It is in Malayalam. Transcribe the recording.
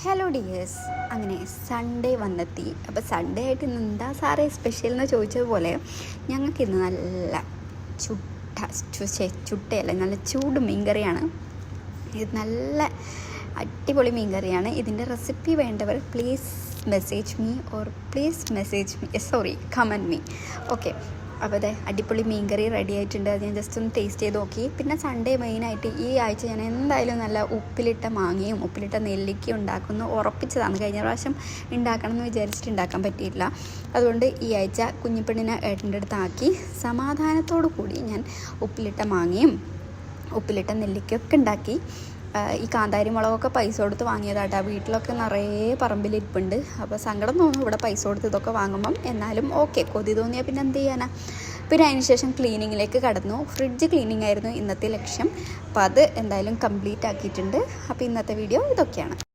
ഹലോ ഡിയേഴ്സ്, അങ്ങനെ സൺഡേ വന്നെത്തി. അപ്പോൾ സൺഡേ ആയിട്ട് ഇന്ന് എന്താ സാറേ സ്പെഷ്യൽ എന്ന് ചോദിച്ചതുപോലെ ഞങ്ങൾക്കിന്ന് നല്ല ചുട്ടയല്ല, നല്ല ചൂട് മീൻകറിയാണ്. ഇത് നല്ല അടിപൊളി മീൻകറിയാണ്. ഇതിൻ്റെ റെസിപ്പി വേണ്ടവർ പ്ലീസ് കമൻറ്റ് മീ. ഓക്കെ, അപ്പോൾ അതെ അടിപൊളി മീൻകറി റെഡി ആയിട്ടുണ്ട്. അത് ഞാൻ ജസ്റ്റ് ഒന്ന് ടേസ്റ്റ് ചെയ്ത് നോക്കി. പിന്നെ സൺഡേ മെയിനായിട്ട് ഈ ആഴ്ച ഞാൻ എന്തായാലും നല്ല ഉപ്പിലിട്ട മാങ്ങയും ഉപ്പിലിട്ട നെല്ലിക്കയും ഉണ്ടാക്കുന്നു ഉറപ്പിച്ചതാണ്. കഴിഞ്ഞ പ്രാവശ്യം ഉണ്ടാക്കണം എന്ന് വിചാരിച്ചിട്ട് ഉണ്ടാക്കാൻ പറ്റിയില്ല. അതുകൊണ്ട് ഈ ആഴ്ച കുഞ്ഞിപ്പെണ്ണിനെ ഏട്ടൻ്റെ അടുത്താക്കി സമാധാനത്തോടു കൂടി ഞാൻ ഉപ്പിലിട്ട മാങ്ങയും ഉപ്പിലിട്ട നെല്ലിക്കയൊക്കെ ഉണ്ടാക്കി. ഈ കാന്താരി മുളകൊക്കെ പൈസ കൊടുത്ത് വാങ്ങിയതാട്ടോ. വീട്ടിലൊക്കെ നിറയെ പറമ്പിലിരിപ്പുണ്ട്. അപ്പോൾ സങ്കടം തോന്നും ഇവിടെ പൈസ കൊടുത്ത് ഇതൊക്കെ വാങ്ങുമ്പം. എന്നാലും ഓക്കെ, കൊതി തോന്നിയാൽ പിന്നെ എന്ത് ചെയ്യാനാ. പിന്നെ അതിന് ശേഷം ക്ലീനിങ്ങിലേക്ക് കടന്നു. ഫ്രിഡ്ജ് ക്ലീനിങ് ആയിരുന്നു ഇന്നത്തെ ലക്ഷ്യം. അപ്പോൾ അത് എന്തായാലും കംപ്ലീറ്റ് ആക്കിയിട്ടുണ്ട്. അപ്പോൾ ഇന്നത്തെ വീഡിയോ ഇതൊക്കെയാണ്.